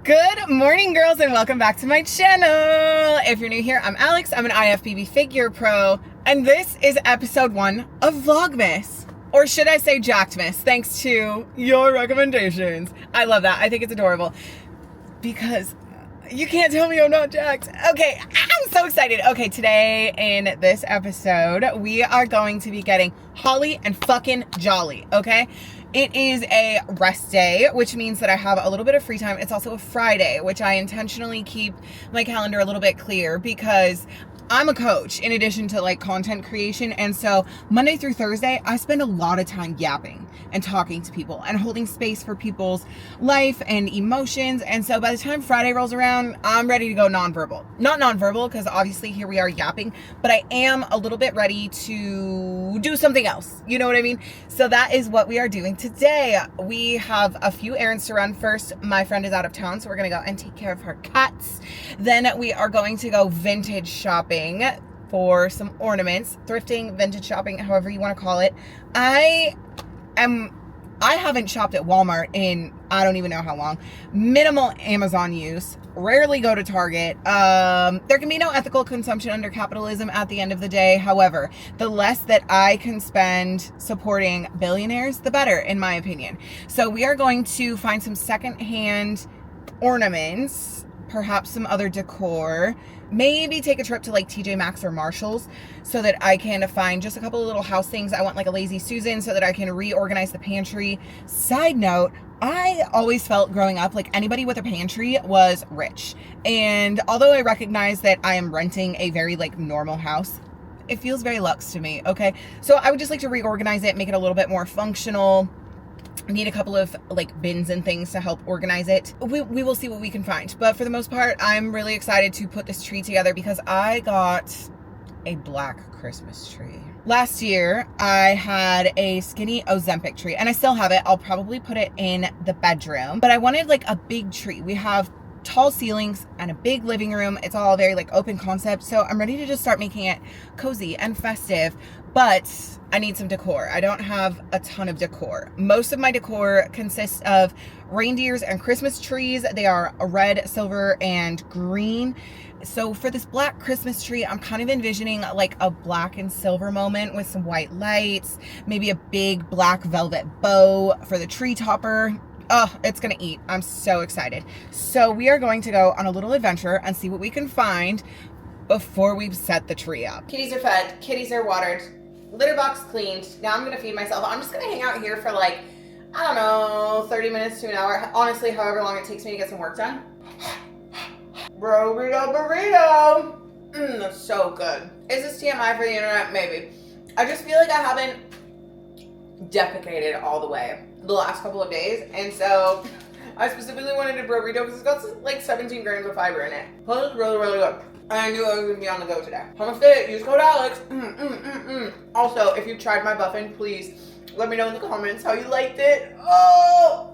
Good morning, girls, and welcome back to my channel. If you're new here, I'm Alex. I'm an IFBB figure pro, and this is episode 1 of Vlogmas. Or should I say Jackedmas, thanks to your recommendations. I love that. I think it's adorable because you can't tell me I'm not jacked. Okay, I'm so excited. Okay, today in this episode, we are going to be getting holly and fucking jolly, okay? It is a rest day, which means that I have a little bit of free time. It's also a Friday, which I intentionally keep my calendar a little bit clear because I'm a coach in addition to like content creation. And so Monday through Thursday, I spend a lot of time yapping and talking to people and holding space for people's life and emotions. And so by the time Friday rolls around, I'm ready to go nonverbal. Not nonverbal, because obviously here we are yapping, but I am a little bit ready to do something else. You know what I mean? So that is what we are doing today. We have a few errands to run. First, my friend is out of town, so we're going to go and take care of her cats. Then we are going to go vintage shopping for some ornaments, thrifting, vintage shopping, however you want to call it. I haven't shopped at Walmart in I don't even know how long. Minimal Amazon use, rarely go to Target. There can be no ethical consumption under capitalism at the end of the day. However, the less that I can spend supporting billionaires, the better, in my opinion. So we are going to find some secondhand ornaments, perhaps some other decor, maybe take a trip to like TJ Maxx or Marshall's so that I can find just a couple of little house things. I want like a Lazy Susan so that I can reorganize the pantry. Side note, I always felt growing up like anybody with a pantry was rich. And although I recognize that I am renting a very like normal house, it feels very luxe to me, okay? So I would just like to reorganize it, make it a little bit more functional. Need a couple of like bins and things to help organize it. We will see what we can find. But for the most part, I'm really excited to put this tree together because I got a black Christmas tree. Last year, I had a skinny Ozempic tree and I still have it. I'll probably put it in the bedroom, but I wanted like a big tree. We have tall ceilings and a big living room. It's all very like open concept. So I'm ready to just start making it cozy and festive, but I need some decor. I don't have a ton of decor. Most of my decor consists of reindeers and Christmas trees. They are red, silver, and green. So for this black Christmas tree, I'm kind of envisioning like a black and silver moment with some white lights, maybe a big black velvet bow for the tree topper. Oh, it's gonna eat. I'm so excited. So we are going to go on a little adventure and see what we can find before we set the tree up. Kitties are fed, kitties are watered, litter box cleaned. Now I'm gonna feed myself. I'm just gonna hang out here for like, I don't know, 30 minutes to an hour. Honestly, however long it takes me to get some work done. Burrito. That's so good. Is this TMI for the internet? Maybe. I just feel like I haven't defecated all the way the last couple of days, and so I specifically wanted a burrito because it's got like 17 grams of fiber in it. Plus it's really, really good. And I knew I was gonna be on the go today. Hummus Fit, use code Alex. Also, if you've tried my muffin, please let me know in the comments how you liked it. Oh,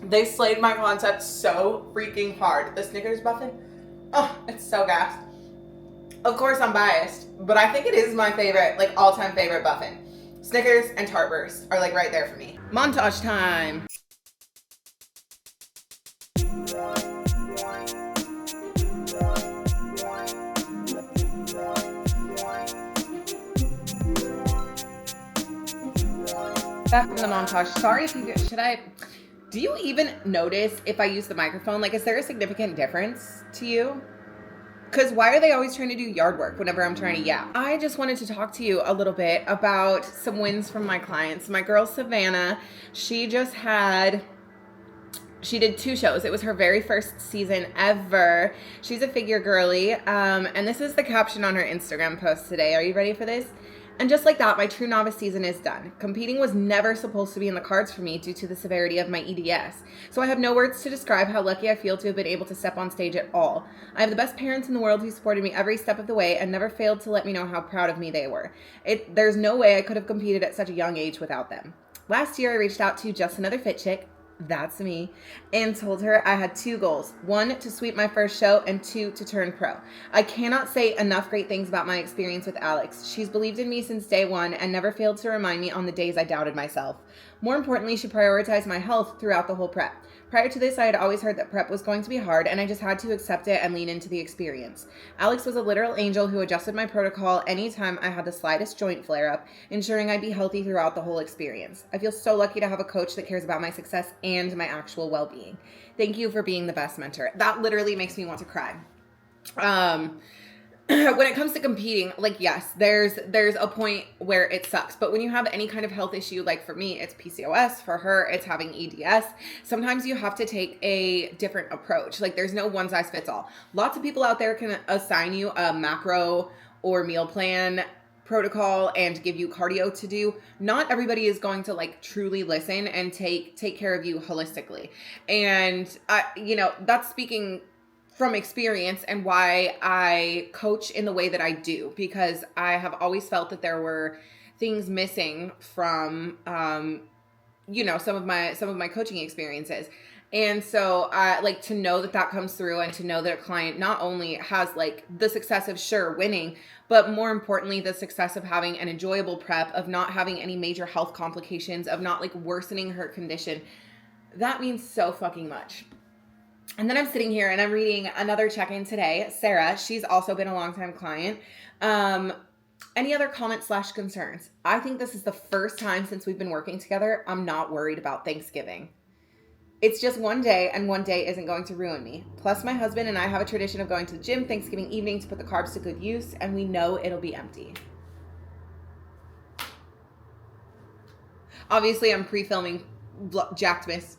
they slayed my concept so freaking hard. The Snickers muffin, oh, it's so gas. Of course I'm biased, but I think it is my favorite, like all-time favorite muffin. Snickers and Tart Bursts are like right there for me. Montage time. Back from the montage. Sorry if you do you even notice if I use the microphone? Like, is there a significant difference to you? Because why are they always trying to do yard work whenever I'm trying to yap? I just wanted to talk to you a little bit about some wins from my clients. My girl, Savannah, she did 2 shows. It was her very first season ever. She's a figure girly. And this is the caption on her Instagram post today. Are you ready for this? And just like that, my true novice season is done. Competing was never supposed to be in the cards for me due to the severity of my EDS. So I have no words to describe how lucky I feel to have been able to step on stage at all. I have the best parents in the world who supported me every step of the way and never failed to let me know how proud of me they were. There's no way I could have competed at such a young age without them. Last year, I reached out to Just Another Fit Chick, that's me, and told her I had 2 goals. 1, to sweep my first show, and 2, to turn pro. I cannot say enough great things about my experience with Alex. She's believed in me since day 1 and never failed to remind me on the days I doubted myself. More importantly, she prioritized my health throughout the whole prep. Prior to this, I had always heard that prep was going to be hard, and I just had to accept it and lean into the experience. Alex was a literal angel who adjusted my protocol anytime I had the slightest joint flare-up, ensuring I'd be healthy throughout the whole experience. I feel so lucky to have a coach that cares about my success and my actual well-being. Thank you for being the best mentor. That literally makes me want to cry. When it comes to competing, like, yes, there's a point where it sucks, but when you have any kind of health issue, like for me, it's PCOS, for her, it's having EDS, sometimes you have to take a different approach. Like, there's no one size fits all. Lots of people out there can assign you a macro or meal plan protocol and give you cardio to do. Not everybody is going to like truly listen and take care of you holistically. And that's speaking from experience and why I coach in the way that I do, because I have always felt that there were things missing from, some of my coaching experiences. And so I like to know that comes through, and to know that a client not only has like the success of winning, but more importantly, the success of having an enjoyable prep, of not having any major health complications, of not like worsening her condition. That means so fucking much. And then I'm sitting here and I'm reading another check-in today. Sarah, she's also been a longtime client. Any other comments/concerns? I think this is the first time since we've been working together I'm not worried about Thanksgiving. It's just one day, and one day isn't going to ruin me. Plus, my husband and I have a tradition of going to the gym Thanksgiving evening to put the carbs to good use, and we know it'll be empty. Obviously, I'm pre-filming Vlogmas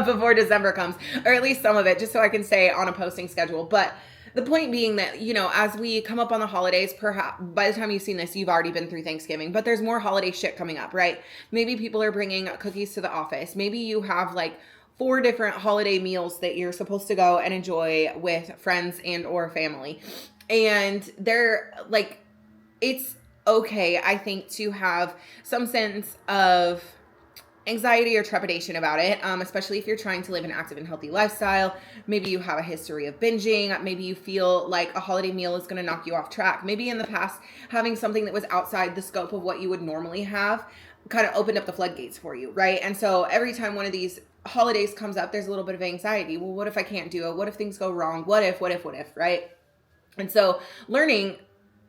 before December comes, or at least some of it, just so I can stay on a posting schedule. But the point being that, as we come up on the holidays, perhaps by the time you've seen this, you've already been through Thanksgiving, but there's more holiday shit coming up, right? Maybe people are bringing cookies to the office. Maybe you have like 4 different holiday meals that you're supposed to go and enjoy with friends and or family. And they're like, it's okay, I think, to have some sense of anxiety or trepidation about it, especially if you're trying to live an active and healthy lifestyle. Maybe you have a history of binging. Maybe you feel like a holiday meal is going to knock you off track. Maybe in the past, having something that was outside the scope of what you would normally have kind of opened up the floodgates for you, right? And so every time one of these holidays comes up, there's a little bit of anxiety. Well, what if I can't do it? What if things go wrong? What if, right? And so learning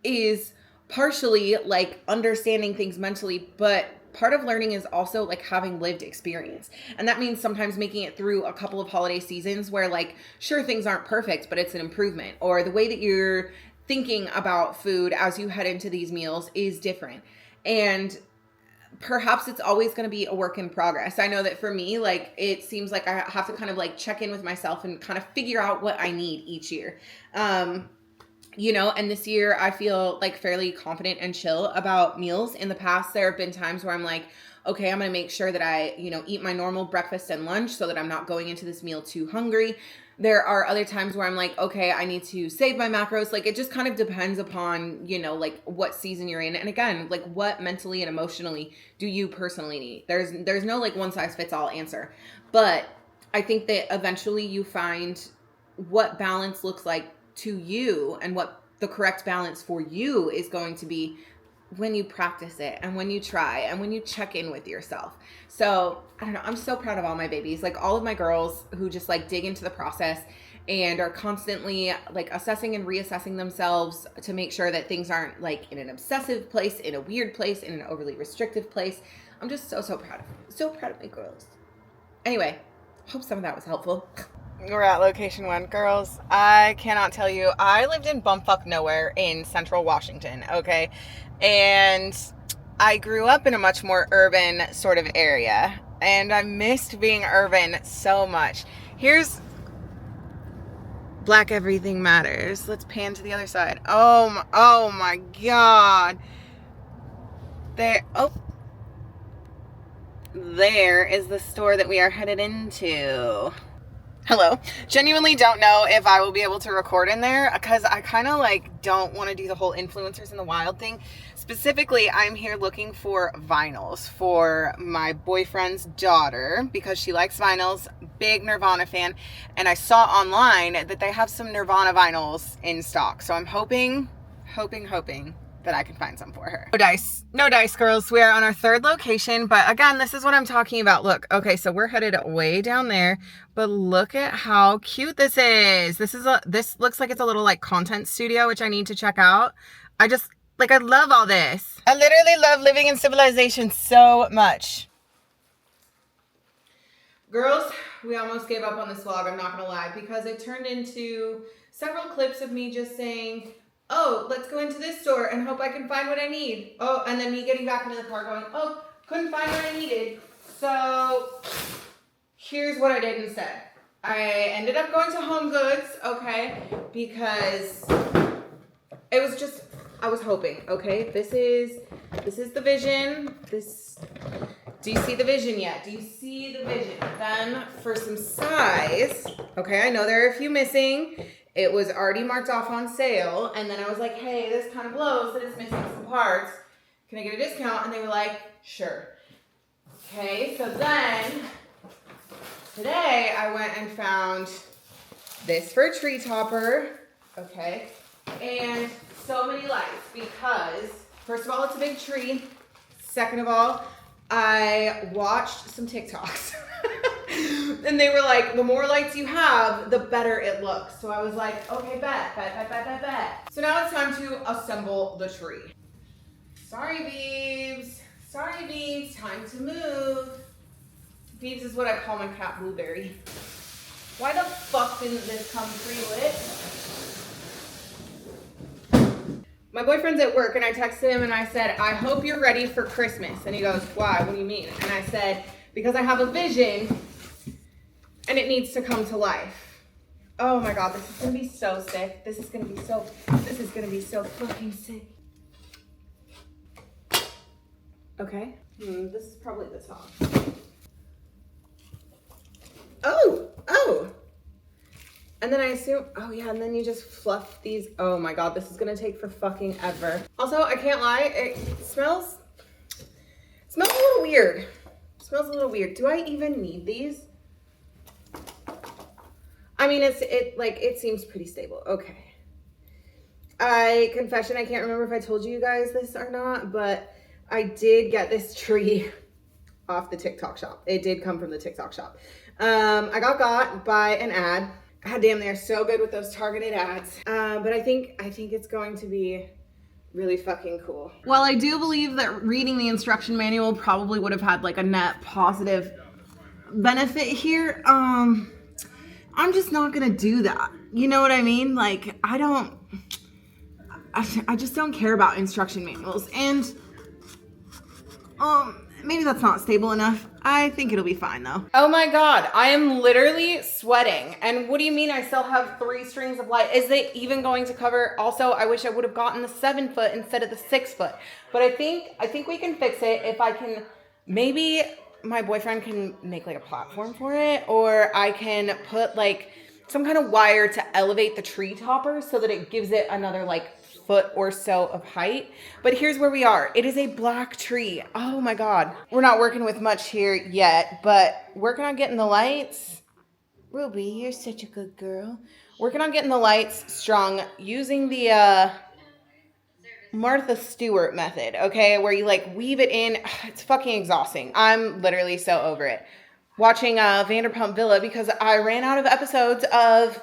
is partially like understanding things mentally, but part of learning is also like having lived experience. And that means sometimes making it through a couple of holiday seasons where like, sure, things aren't perfect, but it's an improvement. Or the way that you're thinking about food as you head into these meals is different. And perhaps it's always going to be a work in progress. I know that for me, like, it seems like I have to kind of like check in with myself and kind of figure out what I need each year. And this year I feel like fairly confident and chill about meals. In the past, there have been times where I'm like, okay, I'm going to make sure that I, eat my normal breakfast and lunch so that I'm not going into this meal too hungry. There are other times where I'm like, okay, I need to save my macros. Like, it just kind of depends upon, like what season you're in. And again, like what mentally and emotionally do you personally need? There's no like one size fits all answer. But I think that eventually you find what balance looks like to you and what the correct balance for you is going to be when you practice it and when you try and when you check in with yourself. So I don't know, I'm so proud of all my babies, like all of my girls who just like dig into the process and are constantly like assessing and reassessing themselves to make sure that things aren't like in an obsessive place, in a weird place, in an overly restrictive place. I'm just so proud of them. So proud of my girls. Anyway, hope some of that was helpful. We're at location 1. Girls, I cannot tell you, I lived in bumfuck nowhere in central Washington, okay? And I grew up in a much more urban sort of area, and I missed being urban so much. Here's Black Everything Matters. Let's pan to the other side. Oh my God. There is the store that we are headed into. Hello. Genuinely don't know if I will be able to record in there because I kind of like don't want to do the whole influencers in the wild thing. Specifically, I'm here looking for vinyls for my boyfriend's daughter because she likes vinyls, big Nirvana fan, and I saw online that they have some Nirvana vinyls in stock. So I'm hoping that I can find some for her. No dice, girls. We are on our third location, but again, this is what I'm talking about. Look, okay, so we're headed way down there, but look at how cute this is. This looks like it's a little like content studio, which I need to check out. I love all this. I literally love living in civilization so much. Girls, we almost gave up on this vlog, I'm not gonna lie, because it turned into several clips of me just saying, oh, let's go into this store and hope I can find what I need. Oh, and then me getting back into the car going, oh, couldn't find what I needed. So here's what I did instead. I ended up going to Home Goods, okay, because it was just, I was hoping, okay? This is the vision. Do you see the vision yet? Do you see the vision? Then for some size, okay, I know there are a few missing. It was already marked off on sale. And then I was like, hey, this kind of blows that it's missing some parts. Can I get a discount? And they were like, sure. Okay, so then today I went and found this for a tree topper, okay? And so many lights because, first of all, it's a big tree. Second of all, I watched some TikToks and they were like, the more lights you have, the better it looks. So I was like, okay, bet. So now it's time to assemble the tree. Sorry, Beebs, time to move. Beebs is what I call my cat Blueberry. Why the fuck didn't this come pre-lit? My boyfriend's at work and I texted him and I said, I hope you're ready for Christmas. And he goes, why? What do you mean? And I said, because I have a vision and it needs to come to life. Oh my God, this is gonna be so sick. This is gonna be so fucking sick. Okay, this is probably the top. Oh. And then I assume, oh yeah, and then you just fluff these. Oh my God, this is gonna take for fucking ever. Also, I can't lie, it smells a little weird. Do I even need these? I mean, it seems pretty stable. Okay. Confession, I can't remember if I told you guys this or not, but I did get this tree off the TikTok shop. It did come from the TikTok shop. I got by an ad. God damn, they're so good with those targeted ads. But I think it's going to be really fucking cool. Well, I do believe that reading the instruction manual probably would have had like a net positive benefit here. I'm just not gonna do that. You know what I mean? Like, I just don't care about instruction manuals. And maybe that's not stable enough. I think it'll be fine though. Oh my God, I am literally sweating. And what do you mean I still have 3 strings of light? Is it even going to cover? Also, I wish I would have gotten the 7 foot instead of the 6 foot. But I think we can fix it if I can, maybe my boyfriend can make like a platform for it, or I can put like some kind of wire to elevate the tree topper so that it gives it another like foot or so of height. But here's where we are. It is a black tree. Oh my God. We're not working with much here yet, but working on getting the lights. Ruby, you're such a good girl. Working on getting the lights strung using the Martha Stewart method, okay? Where you like weave it in. It's fucking exhausting. I'm literally so over it. Watching Vanderpump Villa because I ran out of episodes of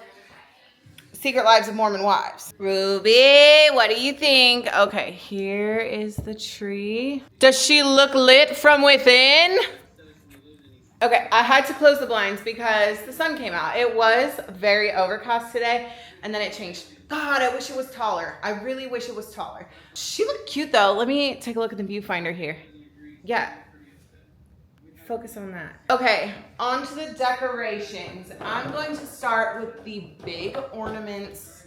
Secret Lives of Mormon Wives. Ruby, what do you think? Okay, here is the tree. Does she look lit from within? Okay, I had to close the blinds because the sun came out. It was very overcast today, and then it changed. God, I wish it was taller. I really wish it was taller. She looked cute though. Let me take a look at the viewfinder here. Yeah. Focus on that. Okay, on to the decorations. I'm going to start with the big ornaments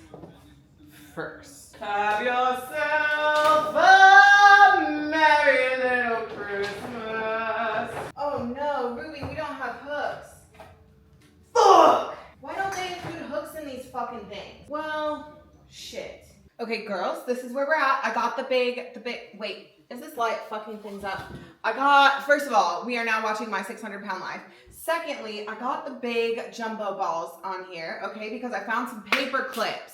first. Have yourself a merry little Christmas. Oh no, Ruby, we don't have hooks. Fuck! Why don't they include hooks in these fucking things? Well, shit. Okay, girls, this is where we're at. I got the big, wait. Is this light fucking things up? First of all, we are now watching my 600-pound life. Secondly, I got the big jumbo balls on here, okay, because I found some paper clips.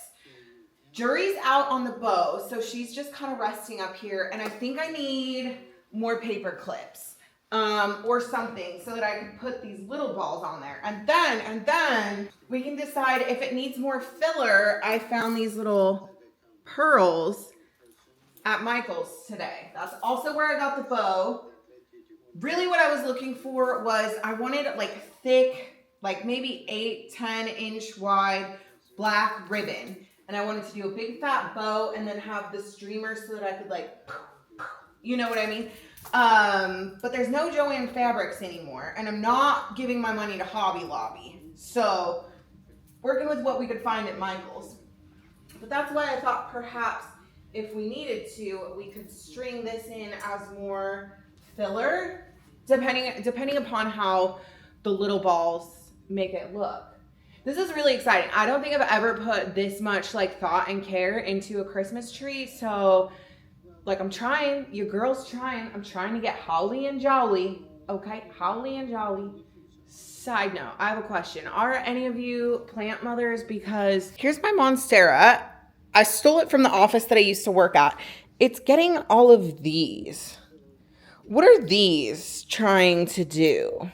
Jury's out on the bow, so she's just kind of resting up here, and I think I need more paper clips or something so that I can put these little balls on there. And then we can decide if it needs more filler. I found these little pearls at Michael's today. That's also where I got the bow. Really what I was looking for was I wanted like thick, like maybe 8-10 inch wide black ribbon. And I wanted to do a big fat bow and then have the streamer so that I could like, you know what I mean? But there's no Joann Fabrics anymore. And I'm not giving my money to Hobby Lobby. So working with what we could find at Michael's. But that's why I thought perhaps if we needed to, we could string this in as more filler, depending upon how the little balls make it look. This is really exciting. I don't think I've ever put this much like thought and care into a Christmas tree. So like I'm trying, your girl's trying. I'm trying to get holly and jolly. Okay, holly and jolly. Side note, I have a question. Are any of you plant mothers? Because here's my Monstera. I stole it from the office that I used to work at. It's getting all of these. What are these trying to do?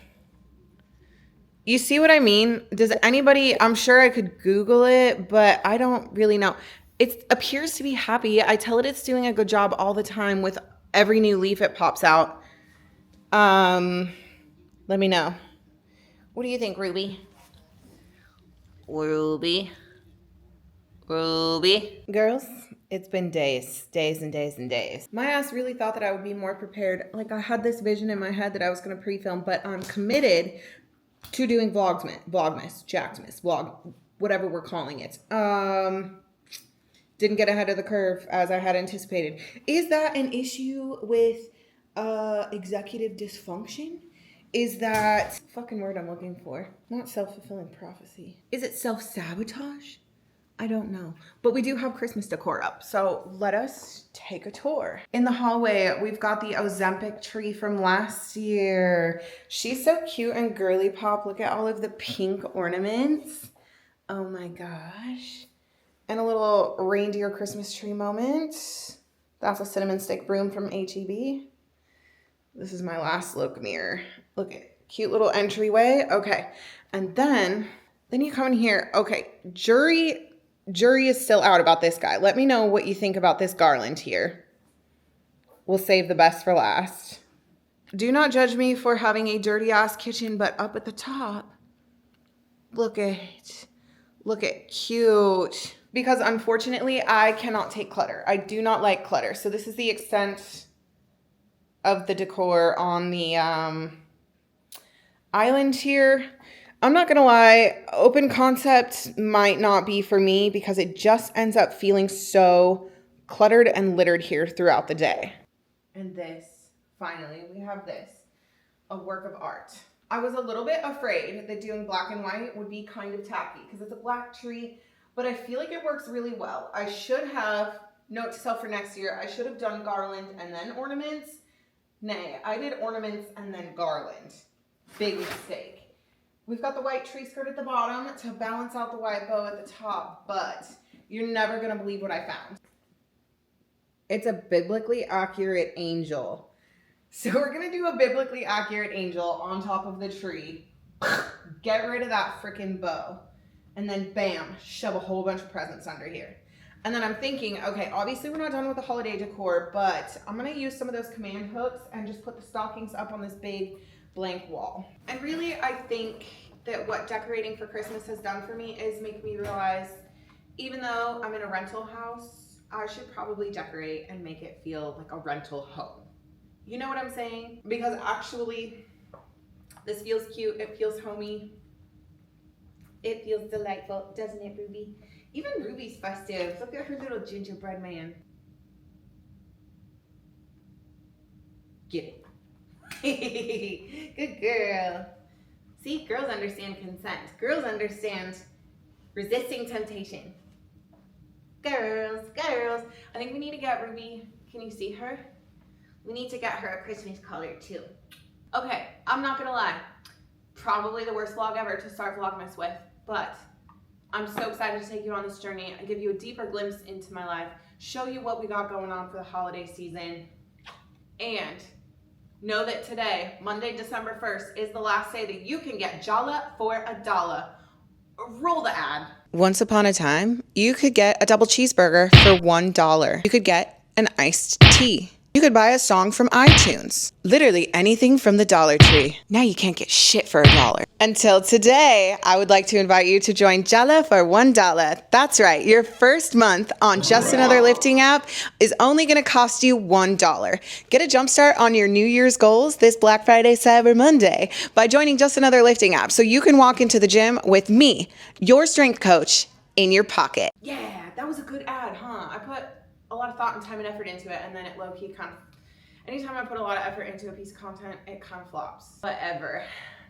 You see what I mean? Does anybody, I'm sure I could Google it, but I don't really know. It appears to be happy. I tell it it's doing a good job all the time with every new leaf it pops out. Let me know. What do you think, Ruby? Ruby? Girls, it's been days and days. My ass really thought that I would be more prepared. Like I had this vision in my head that I was going to pre-film, but I'm committed to doing Vlogmas, Jackmas, vlog, whatever we're calling it. Didn't get ahead of the curve as I had anticipated. Is that an issue with executive dysfunction? Is that fucking word I'm looking for? Not self-fulfilling prophecy. Is it self-sabotage? I don't know. But we do have Christmas decor up, so let us take a tour. In the hallway, we've got the Ozempic tree from last year. She's so cute and girly pop. Look at all of the pink ornaments. Oh my gosh. And a little reindeer Christmas tree moment. That's a cinnamon stick broom from HEB. This is my last look mirror. Look at cute little entryway. Okay. And then you come in here. Okay, jury is still out about this guy. Let me know what you think about this garland here. We'll save the best for last. Do not judge me for having a dirty ass kitchen, but up at the top, look at cute. Because unfortunately, I cannot take clutter. I do not like clutter. So this is the extent of the decor on the island here. I'm not gonna lie, open concept might not be for me because it just ends up feeling so cluttered and littered here throughout the day. And this, finally, we have this, a work of art. I was a little bit afraid that doing black and white would be kind of tacky because it's a black tree, but I feel like it works really well. I should have, note to self for next year, I should have done garland and then ornaments. Nay, I did ornaments and then garland. Big mistake. We've got the white tree skirt at the bottom to balance out the white bow at the top, but you're never gonna believe what I found. It's a biblically accurate angel. So we're gonna do a biblically accurate angel on top of the tree. Get rid of that freaking bow. And then bam, shove a whole bunch of presents under here. And then I'm thinking, okay, obviously we're not done with the holiday decor, but I'm gonna use some of those command hooks and just put the stockings up on this big blank wall. And really, I think that what decorating for Christmas has done for me is make me realize, even though I'm in a rental house, I should probably decorate and make it feel like a rental home. You know what I'm saying? Because actually, this feels cute, it feels homey. It feels delightful, doesn't it, Ruby? Even Ruby's festive. Look at her little gingerbread man. Get it. Good girl. See, girls understand consent. Girls understand resisting temptation. Girls. I think we need to get Ruby. Can you see her? We need to get her a Christmas collar too. Okay, I'm not gonna lie. Probably the worst vlog ever to start Vlogmas with, but I'm so excited to take you on this journey and give you a deeper glimpse into my life, show you what we got going on for the holiday season, and know that today, Monday, December 1st, is the last day that you can get jala for $1. Roll the ad. Once upon a time, you could get a double cheeseburger for $1. You could get an iced tea. You could buy a song from iTunes. Literally anything from the Dollar Tree. Now you can't get shit for $1. Until today, I would like to invite you to join Jala for $1. That's right, your first month on Just Another Lifting app is only gonna cost you $1. Get a jumpstart on your New Year's goals this Black Friday, Cyber Monday by joining Just Another Lifting app so you can walk into the gym with me, your strength coach, in your pocket. Yeah, that was a good ad, huh? I put a lot of thought and time and effort into it, and then it low-key kind of, anytime I put a lot of effort into a piece of content, it kind of flops. Whatever.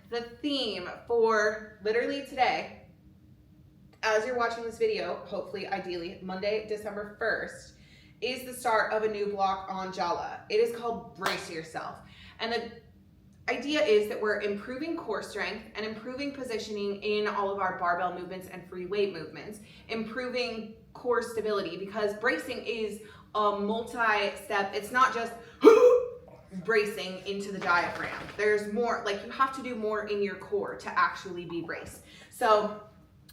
The theme for literally today, as you're watching this video, hopefully, ideally, Monday, December 1st, is the start of a new block on Jala. It is called Brace Yourself. And the idea is that we're improving core strength and improving positioning in all of our barbell movements and free weight movements, improving core stability, because bracing is a multi-step. It's not just bracing into the diaphragm. There's more, like you have to do more in your core to actually be braced. So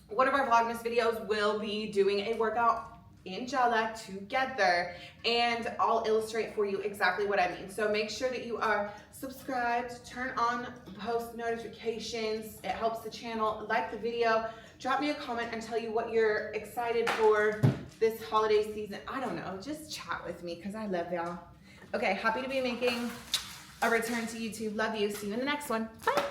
one of our Vlogmas videos will be doing a workout in Jala together, and I'll illustrate for you exactly what I mean. So make sure that you are subscribed, turn on post notifications. It helps the channel. Like the video, drop me a comment and tell you what you're excited for this holiday season. I don't know, just chat with me because I love y'all. Okay, happy to be making a return to YouTube. Love you. See you in the next one. Bye.